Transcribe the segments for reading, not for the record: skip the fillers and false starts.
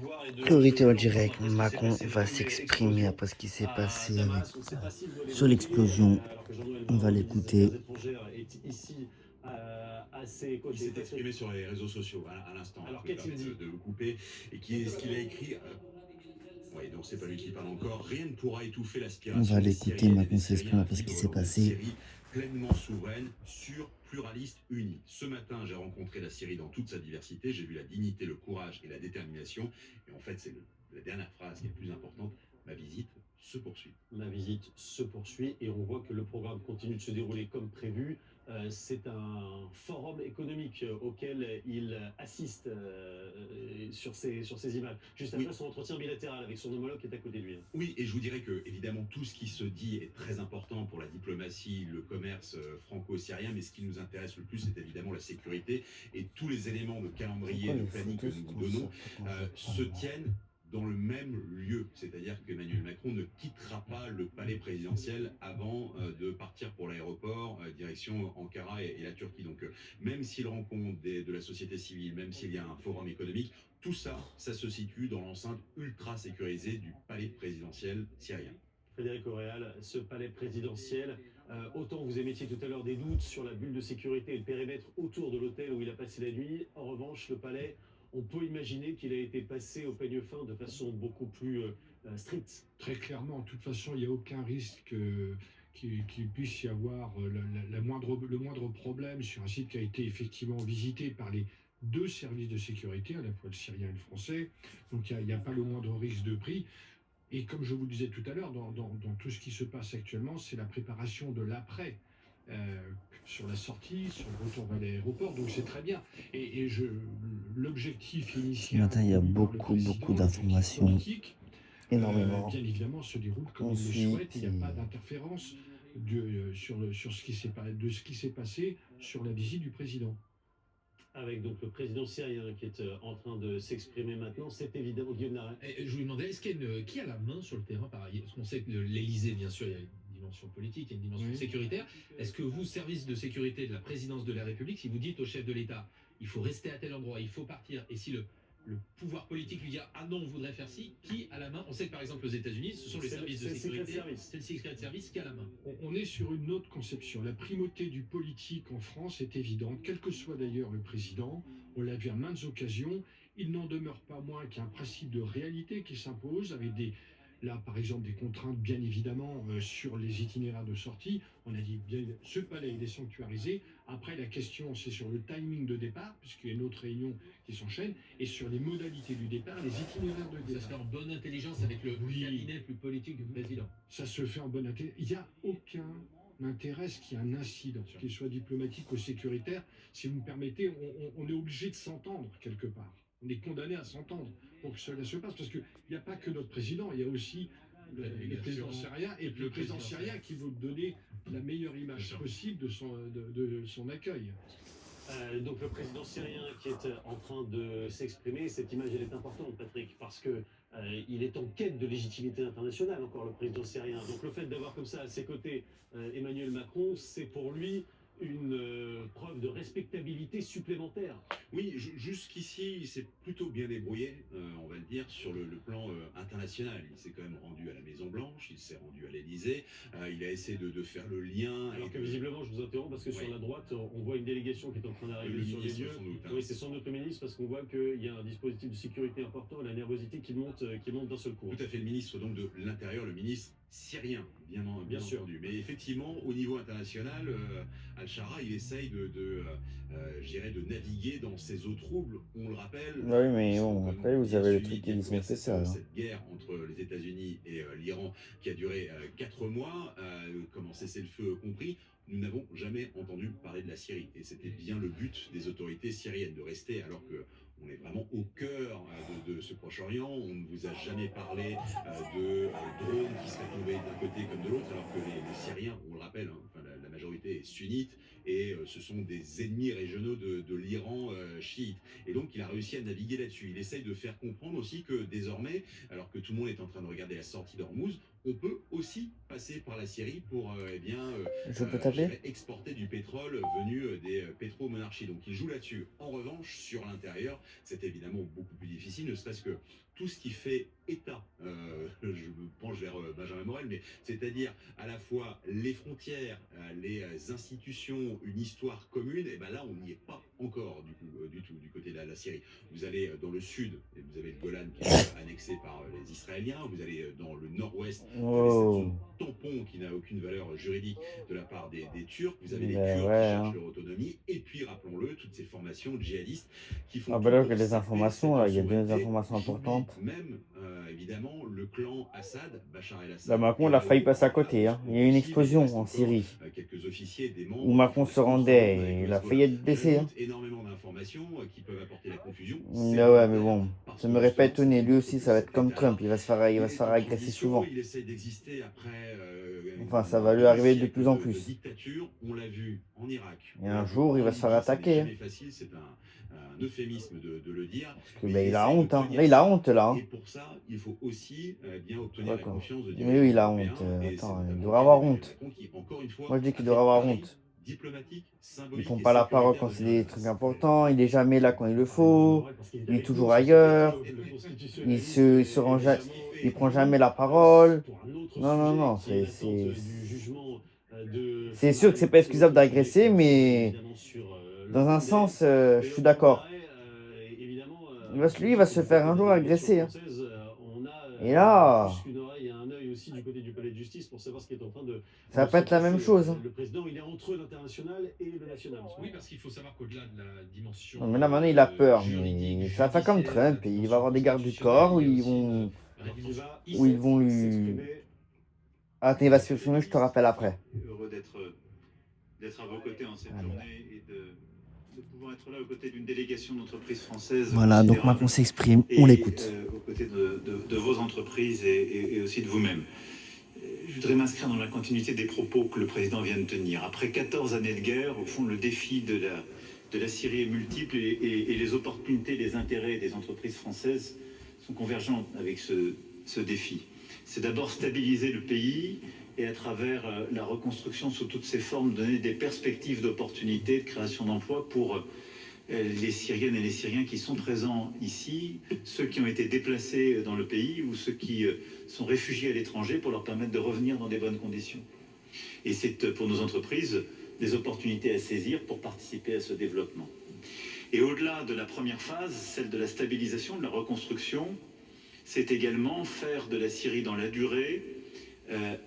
voir et Priorité de au l'entendre direct, après ce qui s'est Macron passé va depuis s'exprimer l'explosion après ce qui s'est à passé avec, Damas. On ne sait pas s'il doit sur l'évoquer, l'explosion. alors que Jean-Noël On va Barrot, ministre des l'écouter. Affaires étrangères, est ici à ses Il côtés. s'est exprimé sur les réseaux sociaux à l'instant. Alors Je me qu'a-t-il permets dit? de vous couper. Et qui est ce qu'il a écrit Oui, donc c'est pas lui qui parle encore. Rien ne pourra étouffer On va l'aspiration des l'écouter, Syriennes et des Macron Syriens s'exprime à après ce qui vivre s'est dans une passé. Syrie pleinement souveraine, sûre, pluraliste, unie. Ce matin, j'ai rencontré la Syrie dans toute sa diversité. J'ai vu la dignité, le courage et la détermination. Et en fait, c'est la dernière phrase qui est le plus importante. Ma visite se poursuit. La visite se poursuit et on voit que le programme continue de se dérouler comme prévu. C'est un forum économique auquel il assiste sur ces images. Juste Oui, après son entretien bilatéral avec son homologue qui est à côté de lui. oui, et je vous dirais que évidemment tout ce qui se dit est très important pour la diplomatie, le commerce franco-syrien, mais ce qui nous intéresse le plus, c'est évidemment la sécurité et tous les éléments de calendrier, Pourquoi de les planning que photos nous se vous donnons concentrent quand je se parle? tiennent dans le même lieu, c'est-à-dire qu'Emmanuel Macron ne quittera pas le palais présidentiel avant de partir pour l'aéroport, direction Ankara et la Turquie. Donc même s'il rencontre de la société civile, même s'il y a un forum économique, tout ça, ça se situe dans l'enceinte ultra sécurisée du palais présidentiel syrien. Frédéric Auréal, ce palais présidentiel, autant vous émettiez tout à l'heure des doutes sur la bulle de sécurité et le périmètre autour de l'hôtel où il a passé la nuit, en revanche, le palais, on peut imaginer qu'il a été passé au peigne fin de façon beaucoup plus stricte. Très clairement, de toute façon, il n'y a aucun risque qu'il puisse y avoir le moindre problème sur un site qui a été effectivement visité par les deux services de sécurité, à la fois le syrien et le français. Donc il n'y a pas le moindre risque de pris. Et comme je vous le disais tout à l'heure, dans tout ce qui se passe actuellement, c'est la préparation de l'après. euh, sur la sortie, sur le retour vers l'aéroport, donc c'est très bien. L'objectif Ce initial matin, il y a voulu par le beaucoup président, l'objectif d'informations, politique, énormément. bien évidemment, se déroule comme il le souhaite. Ensuite, Il n'y a pas d'interférence sur ce qui s'est passé sur la visite du président. Avec donc le président syrien qui est en train de s'exprimer maintenant, c'est évidemment Guillaume Narret. Je vous demandais, qui a la main sur le terrain par ailleurs? Parce qu'on sait que l'Élysée, bien sûr, il y a une dimension politique, il y a une dimension Oui. sécuritaire. Est-ce que vous, service de sécurité de la présidence de la République, si vous dites au chef de l'État, il faut rester à tel endroit, il faut partir, et si le pouvoir politique lui dit ah non, on voudrait faire ci, qui a la main? On sait que par exemple aux États-Unis, ce sont les services de sécurité, c'est le Secret Service qui a la main. On est sur une autre conception. La primauté du politique en France est évidente, quel que soit d'ailleurs le président. On l'a vu à maintes occasions. Il n'en demeure pas moins qu'il y a un principe de réalité qui s'impose avec là par exemple des contraintes bien évidemment sur les itinéraires de sortie. On a dit bien ce palais il est sanctuarisé. Après la question c'est sur le timing de départ puisqu'il y a une autre réunion qui s'enchaîne et sur les modalités du départ, les itinéraires de Ça se fait départ. en bonne intelligence avec le Oui. cabinet plus politique du président. Ça se fait en bonne intelligence. Il n'y a aucun intérêt à ce qu'il y ait un incident, qu'il soit diplomatique ou sécuritaire. Si vous me permettez, on est obligé de s'entendre quelque part. On est condamné à s'entendre pour que cela se passe. Parce qu'il n'y a pas que notre président, il y a aussi le président syrien et le président syrien qui veut donner la meilleure image possible de son accueil. Donc le président syrien qui est en train de s'exprimer, cette image elle est importante Patrick, parce que il est en quête de légitimité internationale encore le président syrien. Donc le fait d'avoir comme ça à ses côtés Emmanuel Macron, c'est pour lui une preuve de respectabilité supplémentaire. Oui, jusqu'ici, il s'est plutôt bien débrouillé, on va le dire, sur le plan international. Il s'est quand même rendu à la Maison-Blanche, il s'est rendu à l'Élysée, il a essayé de faire le lien. Alors que visiblement, je vous interromps, parce que sur la droite, on voit une délégation qui est en train d'arriver sur les lieux. Sans doute, hein. Oui, c'est sans doute le ministre, parce qu'on voit qu'il y a un dispositif de sécurité important, la nervosité qui monte d'un seul coup. Tout à fait, le ministre donc de l'Intérieur, le ministre syrien, bien sûr. entendu. Mais effectivement, au niveau international, Al-Shara, il essaye je dirais, de naviguer dans ces eaux troubles. On le rappelle. Bah oui, mais bon, comme après, vous bien avez le suivi, truc qui bien dit couvert c'est ça. cette guerre entre les États-Unis et l'Iran qui a duré 4 mois, comment cessez-le-feu compris. Nous n'avons jamais entendu parler de la Syrie. Et c'était bien le but des autorités syriennes, de rester alors que on est vraiment au cœur de ce Proche-Orient. On ne vous a jamais parlé de drones qui seraient tombés d'un côté comme de l'autre, alors que les Syriens, on le rappelle, hein, enfin, la majorité est sunnite et ce sont des ennemis régionaux de l'Iran chiite. Et donc il a réussi à naviguer là-dessus. Il essaye de faire comprendre aussi que désormais, alors que tout le monde est en train de regarder la sortie d'Ormuz, on peut aussi passer par la Syrie pour Je peux taper? exporter du pétrole venu des pétromonarchies. Donc il joue là-dessus. En revanche, sur l'intérieur, c'est évidemment beaucoup plus difficile, ne serait-ce que tout ce qui fait État, je me penche vers Benjamin Morel, mais c'est-à-dire à la fois les frontières, les institutions, une histoire commune, et ben là on n'y est pas encore du tout du côté de la Syrie. Vous allez dans le sud, et vous avez le Golan qui est annexé par les Israéliens, vous allez dans le nord-ouest, vous avez cette Oh. zone tampon qui n'a aucune valeur juridique de la part des Turcs, vous avez les Ben Kurdes ouais, qui cherchent hein. leur autonomie, et puis rappelons-le, toutes ces formations djihadistes qui font Ah tout bah là, pour j'ai des saper informations, cette là, il y a des souveraineté. informations J'oublie importantes. même évidemment le clan Assad, Bachar Bah el-Assad, Macron, qui il a est failli là-haut passer à en côté, hein. Il y a eu une aussi, mais il explosion reste en encore Syrie, quelques officiers, des où membres Macron qui se font la rendait, contrebande avec et le il a failli Hezbollah. être blessé, hein. J'ajoute énormément d'informations qui peuvent apporter la confusion. C'est Là ouais, mais volontaire bon, parce ça que m'aurait pas justement, ça étonné. Lui démontre aussi, que ça va être cet comme État-là, Trump, il va se il faire est en agresser transition, souvent. il essaie d'exister après Enfin, ça un va lui arriver de demi-siècle plus en de plus. dictature. On l'a vu en Irak, Et on l'a un vu jour, il en va se faire Libye, ça n'est attaquer, hein. jamais facile, c'est un euphémisme de le dire, Parce que mais bah, il il a essaye de honte, hein. Là, tenir il a ça. honte, là, Et hein. pour ça, il faut aussi bien obtenir la D'accord. confiance de Oui, dirigeants oui, il a européens. honte. Et c'est Attends, il notamment devrait le cas avoir d'Emmanuel honte. Macron qui, encore une fois, Moi, je dis a qu'il fait devrait avoir pari honte. diplomatique, Ils symbolique font et pas la parole sécuritaire quand de c'est venir des là-bas. trucs importants. Il est jamais là quand il le Arnaud faut. Morel, parce qu'il est Il est avec toujours nous sur ce ailleurs. plateau, le Il constitutionnaliste se rend est il prend avec jamais nous la parole. pour un autre Non, non, sujet non, qui est l'attente du jugement de c'est sûr que c'est pas Floris excusable Tenoto, sujet d'agresser, qui concerne mais évidemment sur le dans un Vendée. sens, je Mais suis Laurent d'accord. Barret, évidemment, Lui, il va dit que se du faire côté un de jour la délégation agresser, hein. française, on a Et là, plus qu'une oreille et un œil aussi du côté du palais de justice pour savoir ce qui est en train ça va de pas se être la même passer. chose, hein. Le président, il est entre l'international et le national. Oui, parce qu'il faut savoir qu'au-delà de la dimension Non, mais là, maintenant, il a peur. juridique, Mais ça va faire comme judiciaire, la Trump. Et il va dimension avoir des gardes du constitutionnelle, corps où il y a ils aussi une vont, Il va où ils vont lui... s'exprimer. Attends, il va s'exprimer, je te rappelle après. Heureux d'être à vos côtés en cette journée et de pouvoir être là aux côtés d'une délégation d'entreprises françaises. Voilà, donc considérable Macron s'exprime, et, on l'écoute. aux côtés de vos entreprises et aussi de vous-même. Je voudrais m'inscrire dans la continuité des propos que le président vient de tenir. Après 14 années de guerre, au fond, le défi de la Syrie est multiple et les opportunités, les intérêts des entreprises françaises sont convergents avec ce défi. C'est d'abord stabiliser le pays et à travers la reconstruction sous toutes ses formes, donner des perspectives d'opportunités, de création d'emplois pour les Syriennes et les Syriens qui sont présents ici, ceux qui ont été déplacés dans le pays ou ceux qui sont réfugiés à l'étranger pour leur permettre de revenir dans des bonnes conditions. Et c'est pour nos entreprises des opportunités à saisir pour participer à ce développement. Et au-delà de la première phase, celle de la stabilisation, de la reconstruction, c'est également faire de la Syrie dans la durée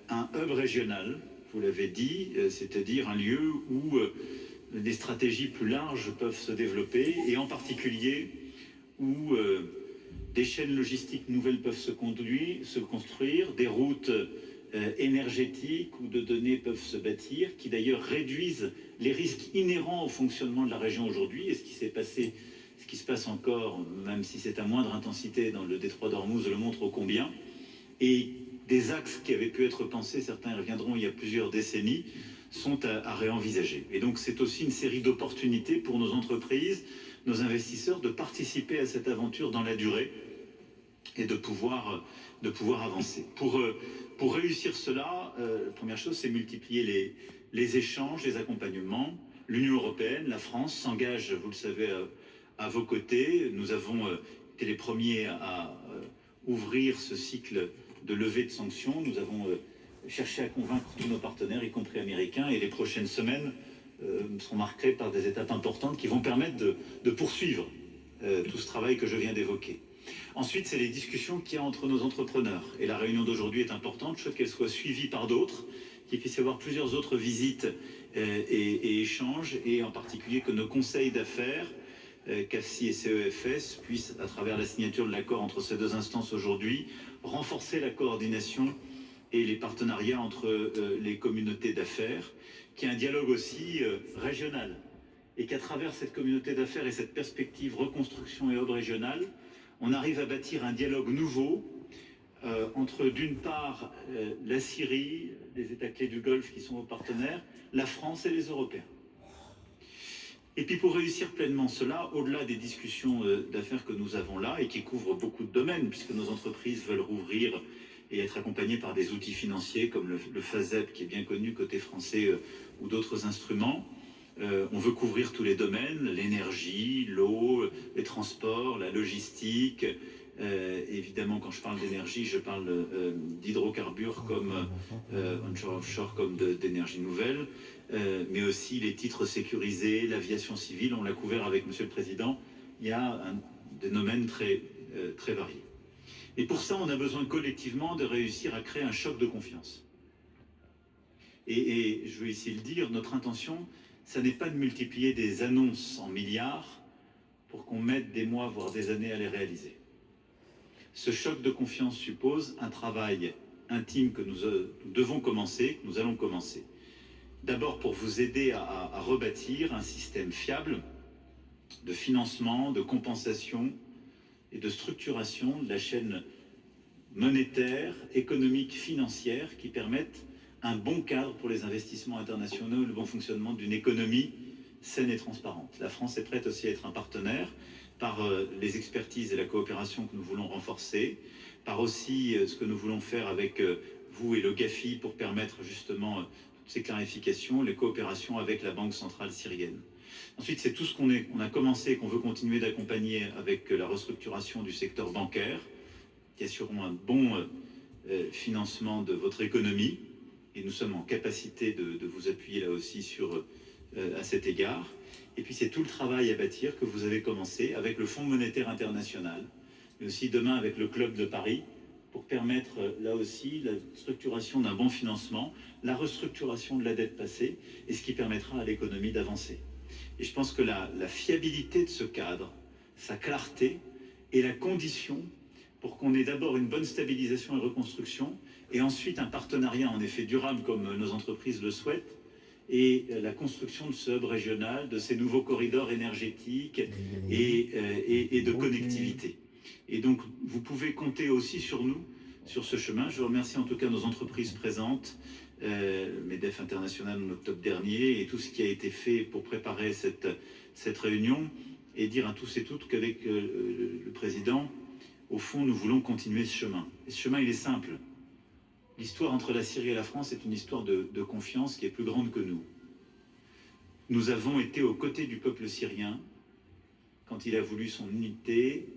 un hub régional, vous l'avez dit, c'est-à-dire un lieu où des stratégies plus larges peuvent se développer et en particulier où des chaînes logistiques nouvelles peuvent se construire, des routes énergétiques ou de données peuvent se bâtir, qui d'ailleurs réduisent les risques inhérents au fonctionnement de la région aujourd'hui. Et ce qui s'est passé, ce qui se passe encore, même si c'est à moindre intensité dans le détroit d'Ormuz, le montre ô combien. Et des axes qui avaient pu être pensés, certains y reviendront il y a plusieurs décennies, sont à réenvisager. Et donc c'est aussi une série d'opportunités pour nos entreprises, nos investisseurs, de participer à cette aventure dans la durée et de pouvoir avancer. Pour réussir cela, la première chose, c'est multiplier les échanges, les accompagnements. L'Union européenne, la France s'engage, vous le savez, à vos côtés. Nous avons été les premiers à ouvrir ce cycle de levée de sanctions. Nous avons cherché à convaincre tous nos partenaires, y compris américains, et les prochaines semaines seront marquées par des étapes importantes qui vont permettre de poursuivre tout ce travail que je viens d'évoquer. Ensuite, c'est les discussions qu'il y a entre nos entrepreneurs. Et la réunion d'aujourd'hui est importante. Je souhaite qu'elle soit suivie par d'autres, qu'il puisse y avoir plusieurs autres visites et échanges, et en particulier que nos conseils d'affaires, CAFSI et CEFS, puissent, à travers la signature de l'accord entre ces deux instances aujourd'hui, renforcer la coordination et les partenariats entre les communautés d'affaires, qu'il y ait un dialogue aussi régional, et qu'à travers cette communauté d'affaires et cette perspective reconstruction et hub régionale, on arrive à bâtir un dialogue nouveau entre d'une part la Syrie, les États clés du Golfe qui sont nos partenaires, la France et les Européens. Et puis pour réussir pleinement cela, au-delà des discussions d'affaires que nous avons là et qui couvrent beaucoup de domaines, puisque nos entreprises veulent rouvrir et être accompagnées par des outils financiers comme le FASEB qui est bien connu côté français ou d'autres instruments, on veut couvrir tous les domaines, l'énergie, l'eau, les transports, la logistique. Évidemment, quand je parle d'énergie, je parle d'hydrocarbures comme onshore, offshore, comme d'énergie nouvelle, mais aussi les titres sécurisés, l'aviation civile, on l'a couvert avec Monsieur le Président. Il y a des domaines très variés. Et pour ça, on a besoin collectivement de réussir à créer un choc de confiance. Et je veux ici le dire, notre intention, ça n'est pas de multiplier des annonces en milliards pour qu'on mette des mois, voire des années à les réaliser. Ce choc de confiance suppose un travail intime que nous devons commencer, que nous allons commencer. D'abord pour vous aider à rebâtir un système fiable de financement, de compensation et de structuration de la chaîne monétaire, économique, financière qui permettent un bon cadre pour les investissements internationaux et le bon fonctionnement d'une économie saine et transparente. La France est prête aussi à être un partenaire par les expertises et la coopération que nous voulons renforcer, par aussi ce que nous voulons faire avec vous et le GAFI pour permettre justement toutes ces clarifications, les coopérations avec la Banque centrale syrienne. Ensuite, c'est tout ce qu'on a commencé et qu'on veut continuer d'accompagner avec la restructuration du secteur bancaire, qui assureront un bon financement de votre économie. Et nous sommes en capacité de vous appuyer là aussi à cet égard. Et puis c'est tout le travail à bâtir que vous avez commencé avec le Fonds monétaire international, mais aussi demain avec le Club de Paris, pour permettre là aussi la structuration d'un bon financement, la restructuration de la dette passée, et ce qui permettra à l'économie d'avancer. Et je pense que la fiabilité de ce cadre, sa clarté, est la condition pour qu'on ait d'abord une bonne stabilisation et reconstruction, et ensuite un partenariat en effet durable comme nos entreprises le souhaitent, et la construction de ce hub régional, de ces nouveaux corridors énergétiques et de connectivité. Et donc, vous pouvez compter aussi sur nous, sur ce chemin. Je remercie en tout cas nos entreprises présentes, MEDEF International en octobre dernier, et tout ce qui a été fait pour préparer cette réunion, et dire à tous et toutes qu'avec le Président, au fond, nous voulons continuer ce chemin. Et ce chemin, il est simple. L'histoire entre la Syrie et la France est une histoire de confiance qui est plus grande que nous. Nous avons été aux côtés du peuple syrien quand il a voulu son unité,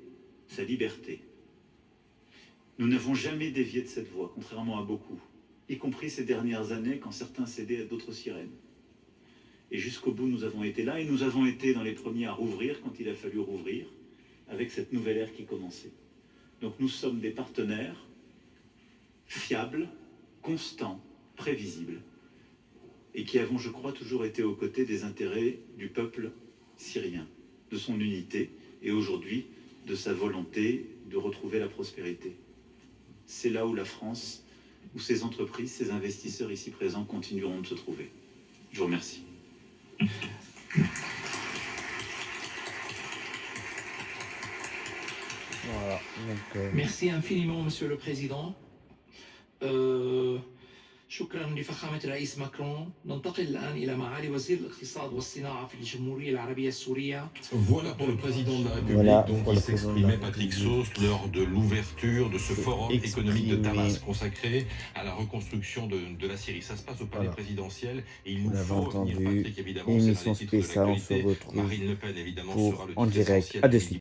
sa liberté. Nous n'avons jamais dévié de cette voie, contrairement à beaucoup, y compris ces dernières années quand certains cédaient à d'autres sirènes. Et jusqu'au bout, nous avons été là, et nous avons été dans les premiers à rouvrir quand il a fallu rouvrir, avec cette nouvelle ère qui commençait. Donc nous sommes des partenaires fiables, constants, prévisibles, et qui avons, je crois, toujours été aux côtés des intérêts du peuple syrien, de son unité, et aujourd'hui, de sa volonté de retrouver la prospérité. C'est là où la France, où ses entreprises, ses investisseurs ici présents continueront de se trouver. Je vous remercie. Voilà, donc, Merci infiniment, Monsieur le Président. شكرا لفخامة الرئيس ماكرون. ننتقل الآن إلى معالي وزير الاقتصاد والصناعة في الجمهورية العربية السورية. Voilà pour le président de la République, Voilà dont pour il le président de la s'exprimait Patrick Sauce lors de l'ouverture de ce forum économique de Damas consacré à la reconstruction de la Syrie. Ça se passe au palais présidentiel et il nous vous avez faut revenir, entendu, Patrick, évidemment, c'est émission l'un des titres de spéciale, on se l'actualité. retrouve Marine Le Pen, évidemment, pour sera le en titre direct. essentiel À de de suite.